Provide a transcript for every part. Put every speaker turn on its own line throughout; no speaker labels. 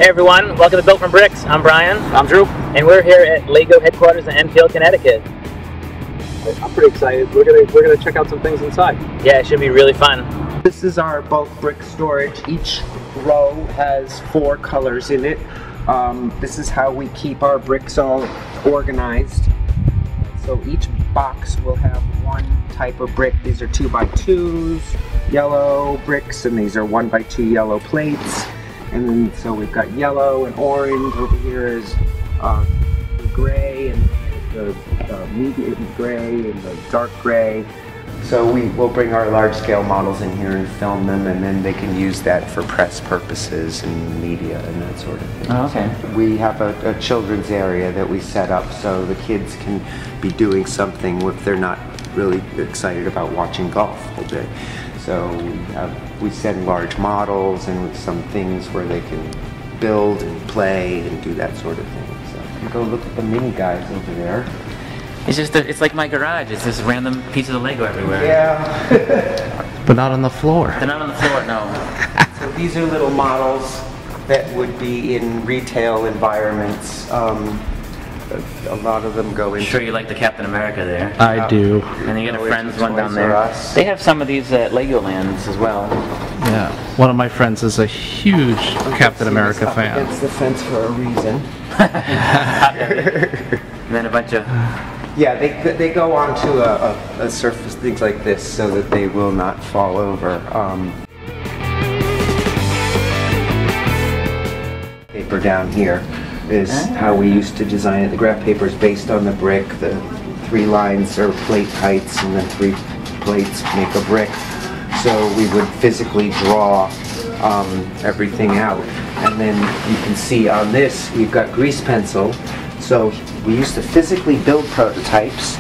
Hey everyone, welcome to Built from Bricks. I'm Brian.
I'm Drew.
And we're here at LEGO headquarters in Enfield, Connecticut.
I'm pretty excited. We're gonna check out some things inside.
Yeah, it should be really fun.
This is our bulk brick storage. Each row has 4 colors in it. This is how we keep our bricks all organized. So each box will have one type of brick. These are 2x2s, yellow bricks, and these are 1x2 yellow plates. And then so we've got yellow and orange. Over here is the gray and the medium gray and the dark gray. So we will bring our large scale models in here and film them, and then they can use that for press purposes and media and that sort of thing.
Oh, okay.
We have a children's area that we set up so the kids can be doing something if they're not really excited about watching golf all day. So we send large models and some things where they can build and play and do that sort of thing. So you can go look at the mini guys over there.
It's like my garage. It's just random pieces of Lego everywhere.
Yeah.
But not on the floor.
They're not on the floor, no.
So these are little models that would be in retail environments. A lot of them go into...
I'm sure you like the Captain America there.
I do.
And you got a friend's one down
Toys
there.
R Us.
They have some of these at Legolands as well.
Yeah. One of my friends is a huge Captain America fan.
Against the fence for a reason.
And then a bunch of...
Yeah, they go onto a surface, things like this, so that they will not fall over. Paper down here is how we used to design it. The graph paper is based on the brick. The 3 lines are plate heights, and then 3 plates make a brick. So we would physically draw everything out. And then you can see on this, we've got grease pencil. So we used to physically build prototypes,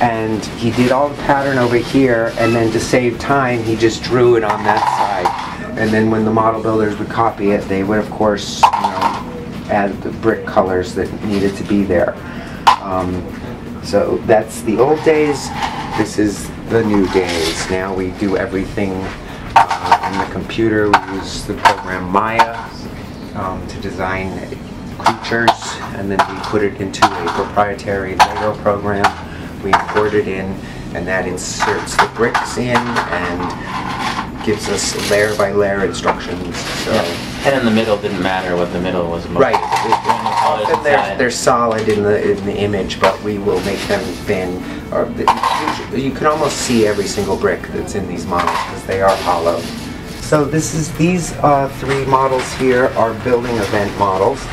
and he did all the pattern over here, and then to save time, he just drew it on that side. And then when the model builders would copy it, they would, of course, add the brick colors that needed to be there. So that's the old days. This is the new days. Now we do everything in the computer. We use the program Maya to design creatures, and then we put it into a proprietary Lego program. We import it in, and that inserts the bricks in and gives us layer by layer instructions. So.
Yeah. And in the middle didn't matter what the middle was.
Right. Often they're solid in the image, but we will make them thin. Or you can almost see every single brick that's in these models because they are hollow. So these 3 models here are building event models,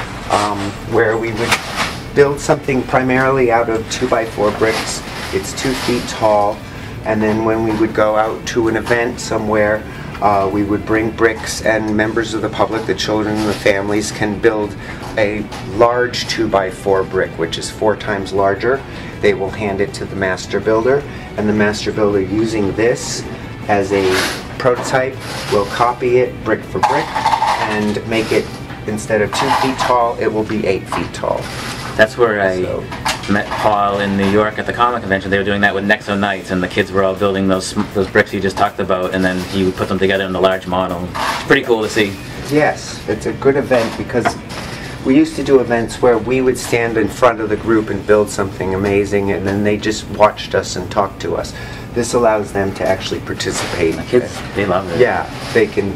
where we would build something primarily out of 2x4 bricks. It's 2 feet tall, and then when we would go out to an event somewhere, we would bring bricks, and members of the public, the children and the families, can build a large 2x4 brick, which is 4 times larger. They will hand it to the master builder, and the master builder, using this as a prototype, will copy it brick for brick and make it, instead of 2 feet tall, it will be 8 feet tall.
That's where I met Paul in New York at the comic convention. They were doing that with Nexo Nights, and the kids were all building those bricks you just talked about, and then he would put them together in the large model. It's pretty cool to see.
Yes, it's a good event because we used to do events where we would stand in front of the group and build something amazing, and then they just watched us and talked to us. This allows them to actually participate.
The kids, they love it.
Yeah, they can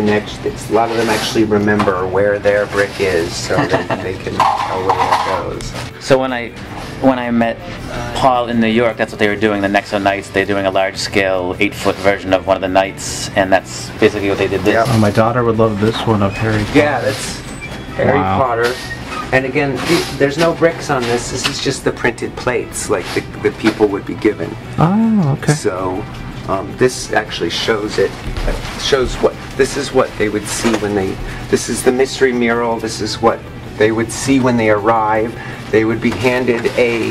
actually, a lot of them actually remember where their brick is, so they can tell where it goes.
So when I met Paul in New York, that's what they were doing, the Nexo Nights. They're doing a large-scale 8-foot version of one of the Knights, and that's basically what they did this.
Yep.
Oh, my daughter would love this one of Harry Potter.
Yeah, that's Harry Potter. And again, there's no bricks on this. This is just the printed plates, like the people would be given.
Oh, okay.
So this actually shows it. This is what they would see when they. This is the mystery mural. This is what they would see when they arrive. They would be handed a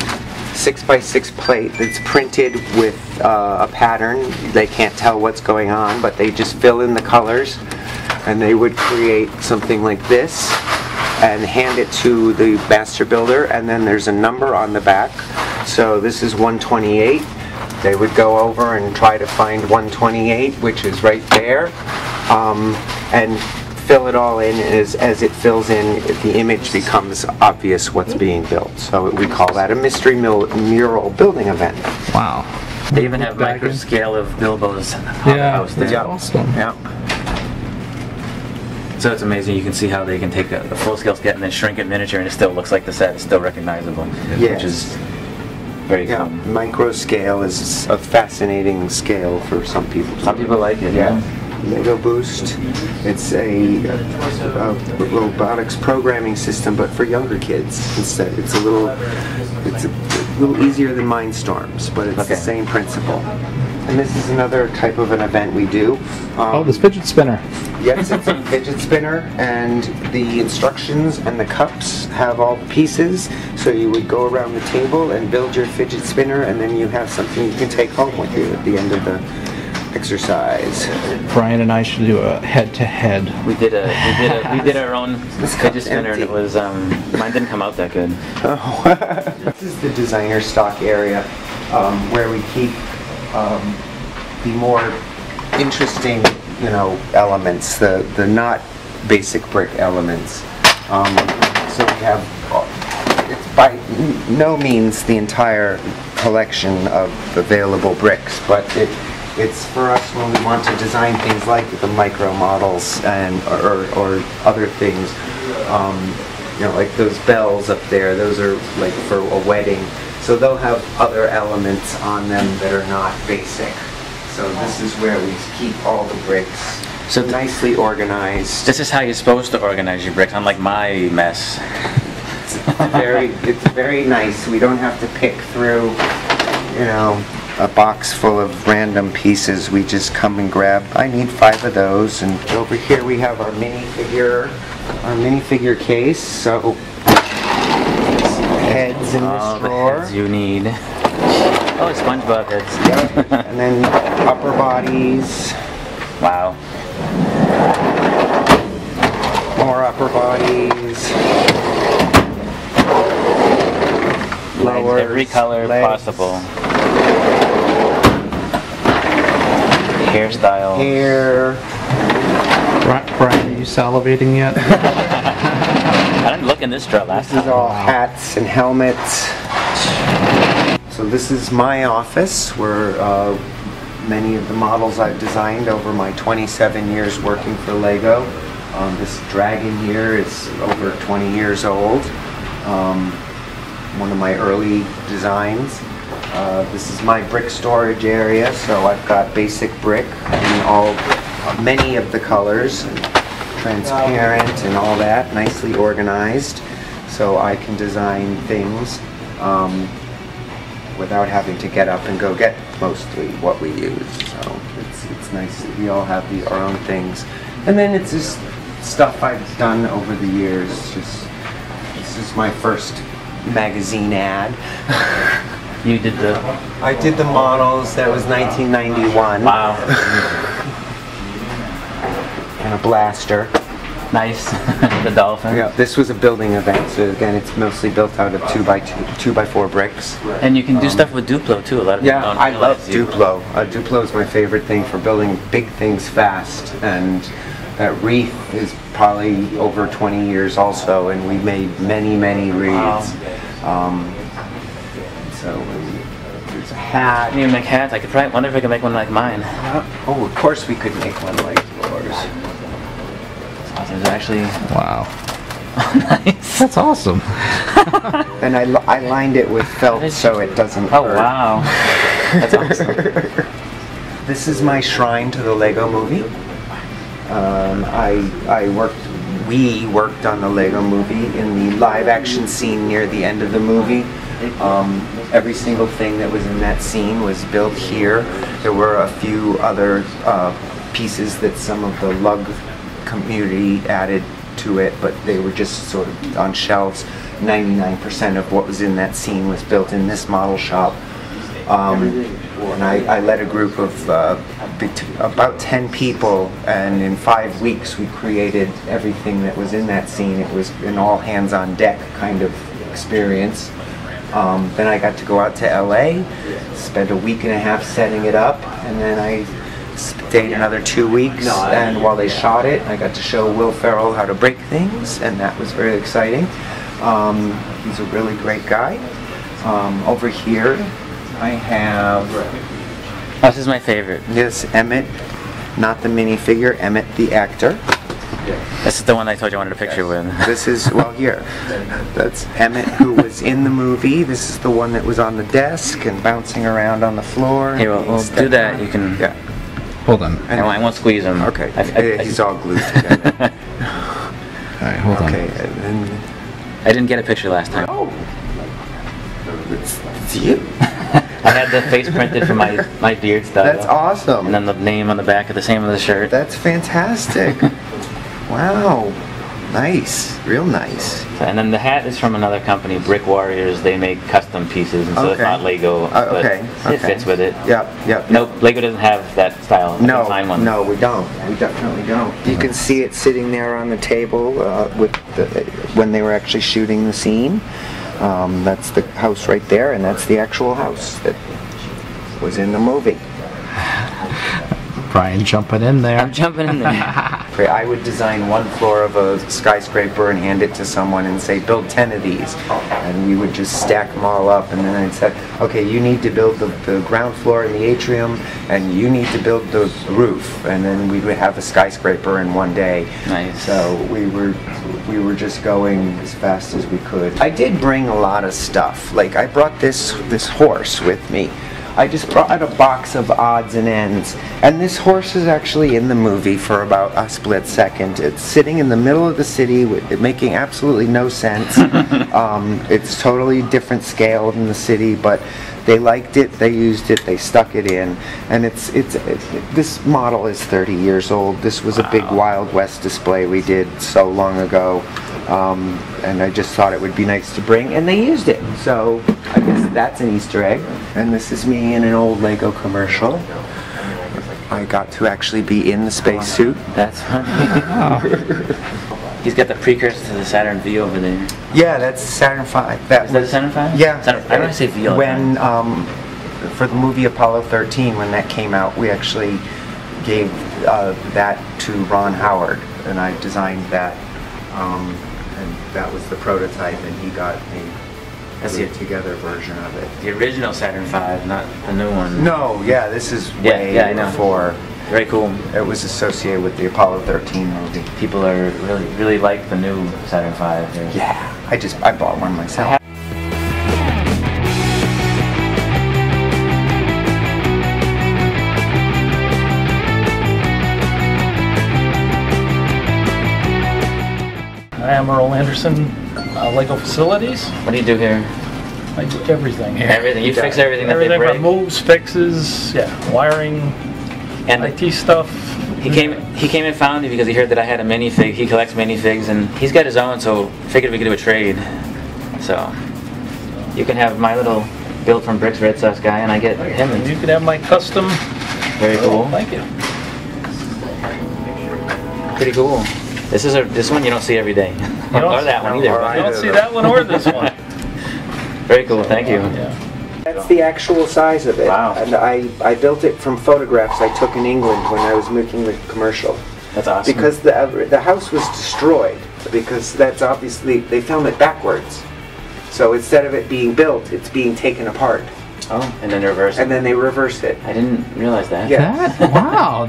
6x6 plate that's printed with a pattern. They can't tell what's going on, but they just fill in the colors, and they would create something like this and hand it to the master builder, and then there's a number on the back. So this is 128. They would go over and try to find 128, which is right there, and fill it all in. As it fills in, the image becomes obvious what's being built. So we call that a mystery mural building event.
Wow.
They even have micro scale of Bilbo's house there.
Yeah.
Awesome.
Yeah.
So it's amazing. You can see how they can take a full-scale sketch and then shrink it miniature, and it still looks like the set. It's still recognizable,
Yes.
which is very
Yeah,
cool.
micro scale is a fascinating scale for some people.
Some people like it.
Yeah. Lego Boost. It's a robotics programming system, but for younger kids instead. It's a little easier than Mindstorms, but it's the same principle. And this is another type of an event we do.
Oh, this fidget spinner.
Yes, it's a fidget spinner, and the instructions and the cups have all the pieces. So you would go around the table and build your fidget spinner, and then you have something you can take home with you at the end of the exercise.
Brian and I should do a head-to-head.
We did our own fidget spinner, and it was mine didn't come out that good.
Oh. This is the designer stock area where we keep the more interesting, elements, the not basic brick elements. So we have, it's by no means the entire collection of available bricks, but it's for us when we want to design things like the micro models and or other things. Like those bells up there, those are like for a wedding. So they'll have other elements on them that are not basic. So this is where we keep all the bricks so nicely organized.
This is how you're supposed to organize your bricks, unlike my mess.
It's very nice. We don't have to pick through, a box full of random pieces. We just come and grab, I need 5 of those. And over here we have our minifigure case. So heads in this drawer.
The heads you need. Oh, SpongeBob heads.
Yep. And then upper bodies.
Wow.
More upper bodies. Lower.
Every color possible. Hairstyle.
Hair.
Brian, are you salivating yet?
I didn't look in this drawer last time.
This is all hats and helmets. So this is my office where many of the models I've designed over my 27 years working for Lego. This dragon here is over 20 years old. One of my early designs. This is my brick storage area, so I've got basic brick in many of the colors, and transparent and all that, nicely organized, so I can design things without having to get up and go get mostly what we use. So it's nice that we all have our own things, and then it's just stuff I've done over the years. This is my first magazine ad.
You did the...
I did the models. That was 1991.
Wow.
And a blaster.
Nice. The dolphin.
Yeah, this was a building event, so again, it's mostly built out of 2x4 bricks.
And you can do stuff with Duplo too. A lot of people don't
I love
realize you-
Duplo. Duplo is my favorite thing for building big things fast, and that wreath is probably over 20 years also, and we made many wreaths. So there's a hat.
Can you make hats? I could probably wonder if I could make one like mine.
Oh, of course we could make one like yours.
There's actually...
Wow.
Nice.
That's awesome.
And I lined it with felt so it doesn't
Oh,
hurt.
wow. That's awesome.
This is my shrine to the Lego movie. We worked on the Lego movie in the live action scene near the end of the movie. Every single thing that was in that scene was built here. There were a few other pieces that some of the lug community added to it, but they were just sort of on shelves. 99% of what was in that scene was built in this model shop. And I led a group of about 10 people, and in 5 weeks we created everything that was in that scene. It was an all hands on deck kind of experience. Then I got to go out to LA, spent a week and a half setting it up, and then I stayed another 2 weeks, and while they shot it, I got to show Will Ferrell how to break things, and that was very exciting. He's a really great guy. Over here, I have...
Oh, this is my favorite.
This Emmett, not the minifigure, Emmett the actor.
This is the one I told you I wanted a picture with.
This is, well, here. That's Emmett, who was in the movie. This is the one that was on the desk and bouncing around on the floor.
Here, we'll do that. You can...
Yeah.
Hold on.
I won't squeeze him.
Okay. He's all glued together.
Alright, hold on.
Okay, and then...
I didn't get a picture last time.
Oh! It's you.
I had the face printed for my beard style.
That's awesome.
And then the name on the back of the same of the shirt.
That's fantastic. Wow. Nice. Real nice.
And then the hat is from another company, Brick Warriors. They make custom pieces, and so it's not Lego. But it fits with it.
Yep.
No, Lego doesn't have that style.
No,
one.
no, we don't. We definitely don't. You can see it sitting there on the table when they were actually shooting the scene. That's the house right there, and that's the actual house that was in the movie.
Brian jumping in there.
I'm jumping in there.
I would design one floor of a skyscraper and hand it to someone and say, build 10 of these. And we would just stack them all up, and then I'd say, okay, you need to build the ground floor and the atrium, and you need to build the roof. And then we would have a skyscraper in one day.
Nice.
So we were just going as fast as we could. I did bring a lot of stuff. Like, I brought this horse with me. I just brought a box of odds and ends. And this horse is actually in the movie for about a split second. It's sitting in the middle of the city, making absolutely no sense. It's totally different scale than the city, but they liked it, they used it, they stuck it in. And this model is 30 years old. This was a big Wild West display we did so long ago. And I just thought it would be nice to bring, and they used it. So I guess that's an Easter egg. And this is me in an old Lego commercial. I got to actually be in the spacesuit.
That's funny. He's got the precursor to the Saturn V over there.
Yeah, that's Saturn V.
Is that the Saturn V?
Yeah.
I don't want to say V all the time.
When, for the movie Apollo 13, when that came out, we actually gave that to Ron Howard, and I designed that. And that was the prototype, and he got a together version of it.
The original Saturn V, not the new one.
No, yeah, this is way before.
Very cool.
It was associated with the Apollo 13 movie.
People are really like the new Saturn V.
Yeah, I bought one myself.
I am Earl Anderson, Lego Facilities.
What do you do here?
I do everything here.
Everything. You fix everything that they
Everything
break?
from moves, fixes, wiring,
And
IT stuff.
He came and found me because he heard that I had a minifig. He collects minifigs, and he's got his own, so figured we could do a trade. So you can have my little Built from Bricks Red Sauce guy, and I get him.
And you can have my custom.
Very cool.
Thank you.
Pretty cool. This one you don't see every day. Or that one either.
You don't see that one or this one.
Very cool. Thank you.
Yeah.
That's the actual size of it.
Wow.
And I built it from photographs I took in England when I was making the commercial.
That's awesome.
Because the house was destroyed, because that's obviously, they filmed it backwards. So instead of it being built, it's being taken apart.
Oh, and then reverse it.
And then they reverse it.
I didn't realize that.
Yeah.
Wow,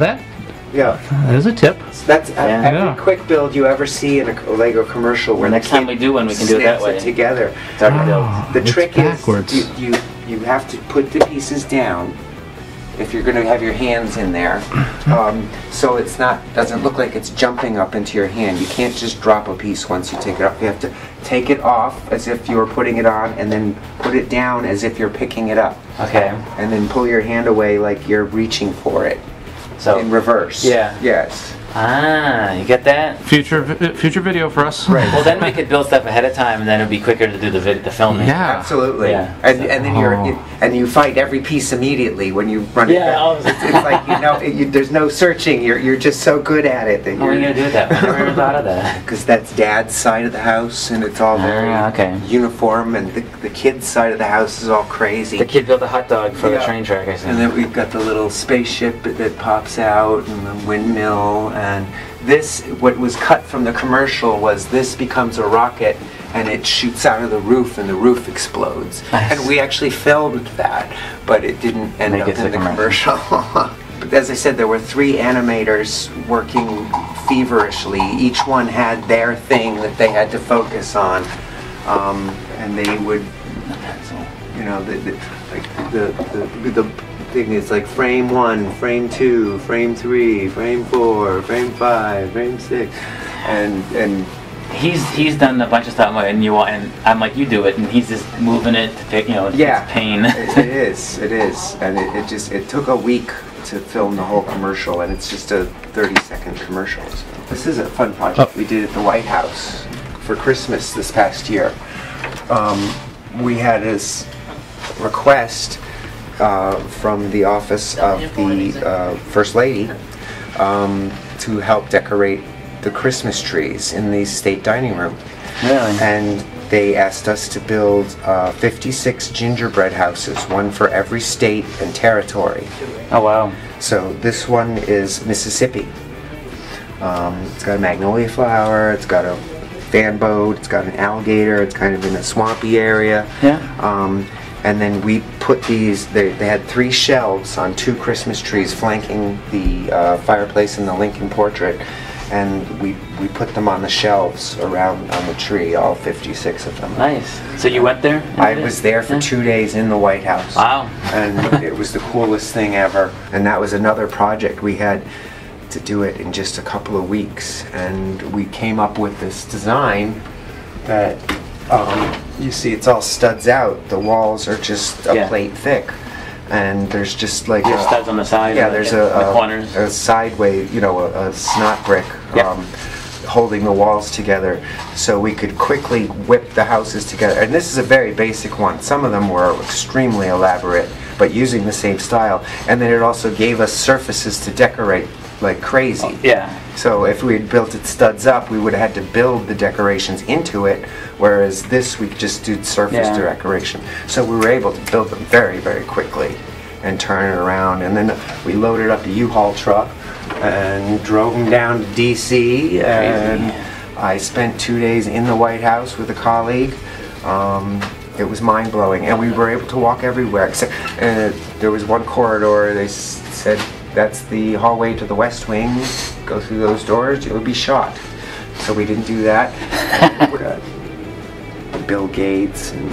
Yeah.
there's a tip.
That's
Yeah.
every quick build you ever see in a Lego commercial where
Next time we do one, we can do it that way.
Snaps it together.
It's already built.
The
It's
trick
backwards.
is you have to put the pieces down if you're going to have your hands in there, so it's doesn't look like it's jumping up into your hand. You can't just drop a piece once you take it off. You have to take it off as if you were putting it on, and then put it down as if you're picking it up.
Okay.
And then pull your hand away like you're reaching for it.
So
In reverse.
Yeah.
Yes.
Ah, you get that?
Future video for us.
Right.
Well, then we could build stuff ahead of time, and then it'd be quicker to do the filming.
Yeah.
Absolutely.
Yeah.
And then you find every piece immediately when you run it.
Yeah,
down. It's like there's no searching. You're just so good at it that
How are you gonna do that? I never even thought of that.
because that's Dad's side of the house, and it's all very
okay.
uniform, and the kid's side of the house is all crazy.
The kid built a hot dog for the
Yeah.
train track, I see.
And then we've got the little spaceship that pops out, and the windmill, and this, what was cut from the commercial was this becomes a rocket, and it shoots out of the roof, and the roof explodes.
Nice.
And we actually filmed that, but it didn't end
Make
up
it to
in the
the
commercial. But as I said, there were 3 animators working feverishly. Each one had their thing that they had to focus on, and they would, you know, the thing is like frame 1, frame 2, frame 3, frame 4, frame 5, frame 6, and
He's done a bunch of stuff, and I'm like, you do it, and he's just moving it to take,
yeah,
it's pain.
it is, and it took a week to film the whole commercial, and it's just a 30-second commercial. So this is a fun project we did at the White House for Christmas this past year. We had this request from the office of the First Lady to help decorate the Christmas trees in the state dining room.
Really?
And they asked us to build 56 gingerbread houses, one for every state and territory.
Oh, wow.
So this one is Mississippi. It's got a magnolia flower, it's got a fan boat, it's got an alligator, it's kind of in a swampy area.
Yeah.
And then we put these, they had 3 shelves on 2 Christmas trees flanking the fireplace and the Lincoln portrait. And we put them on the shelves around on the tree, all 56 of them.
Nice. So you went there?
I was there for 2 days in the White House.
Wow.
And it was the coolest thing ever. And that was another project. We had to do it in just a couple of weeks. And we came up with this design that, you see it's all studs out. The walls are just a plate thick. And there's just like
There's studs on the side.
yeah, there's
the corners.
a sideway, a snot brick holding the walls together, so we could quickly whip the houses together. And this is a very basic one. Some of them were extremely elaborate, but using the same style. And then it also gave us surfaces to decorate like crazy.
Yeah.
So if we had built it studs up, we would have had to build the decorations into it, whereas this we could just do surface decoration. So we were able to build them very, very quickly and turn it around. And then we loaded up a U-Haul truck and drove them down to DC. And I spent 2 days in the White House with a colleague. It was mind-blowing, and we were able to walk everywhere. Except there was one corridor, they said, that's the hallway to the West Wing. Go through those doors, you'll be shot. So we didn't do that. Bill Gates and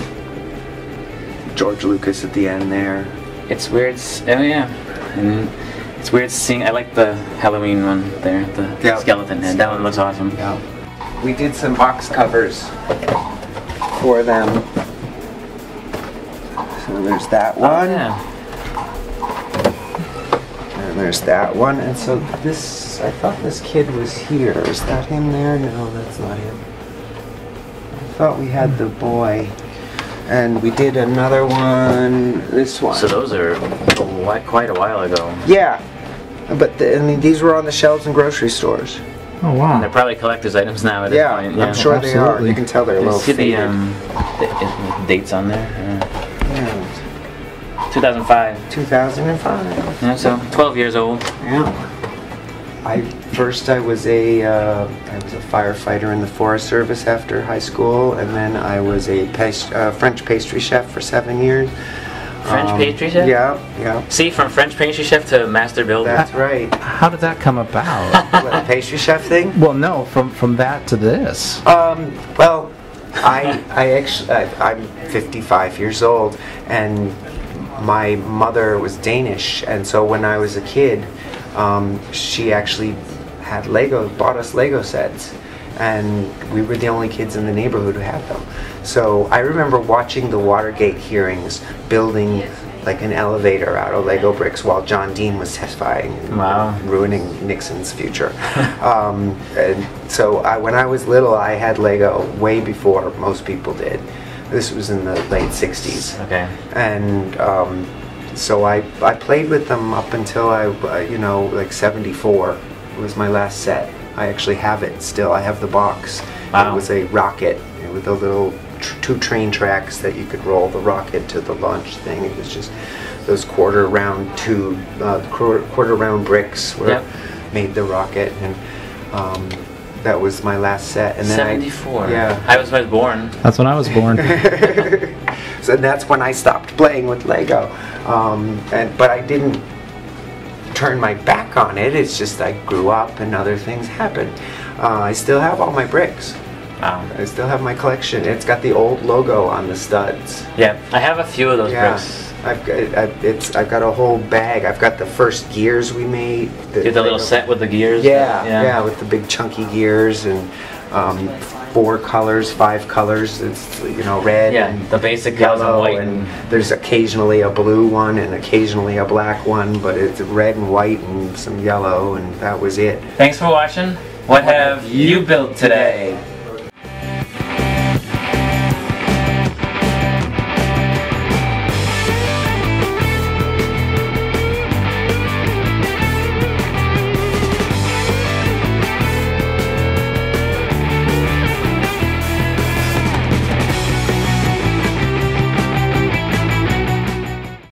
George Lucas at the end there.
It's weird. And it's weird seeing. I like the Halloween one there, the skeleton head. That one looks awesome.
Yeah. We did some box covers for them. So there's that one.
Yeah.
And there's that one. And so this, I thought this kid was here. Is that him there? No, that's not him. I thought we had the boy. And we did another one, this one.
So those are quite a while ago.
Yeah. But these were on the shelves in grocery stores.
Oh, wow.
And they're probably collector's items now at this point.
I'm sure they are. You can tell they're a little
see
faded.
the dates on there?
Yeah.
2005.
2005.
Yeah, so 12 years old.
Yeah. I was a firefighter in the Forest Service after high school, and then I was a French pastry chef for 7 years.
French pastry chef?
Yeah.
See, from French pastry chech to master builder.
That's right.
How did that come about?
What, the pastry chef thing?
Well, no, from that to this.
Well, I'm 55 years old, and my mother was Danish, and so when I was a kid, she actually had bought us Lego sets, and we were the only kids in the neighborhood who had them. So I remember watching the Watergate hearings, building like an elevator out of Lego bricks while John Dean was testifying and
Wow.
ruining Nixon's future. And so when I was little, I had Lego way before most people did. This was in the late 60s.
Okay.
And so I played with them up until like 74 was my last set. I actually have it still. I have the box.
Wow.
It was a rocket with a little 2 train tracks that you could roll the rocket to the launch thing. It was just those quarter round bricks were made the rocket, and that was my last set. And then
74.
Yeah.
I was born.
That's when I was born.
So that's when I stopped playing with Lego. But I didn't turn my back on it. It's just I grew up and other things happened. I still have all my bricks.
Wow.
I still have my collection. It's got the old logo on the studs.
Yeah, I have a few of those
Yeah.
bricks.
I've got a whole bag. I've got the first gears we made.
Did the little set with the gears?
Yeah, with the big chunky gears and 4 colors, 5 colors. It's red.
Yeah,
and
the basic colors of
yellow,
white
and there's occasionally a blue one and occasionally a black one, but it's red and white and some yellow, and that was it.
Thanks for watching. What have you built today?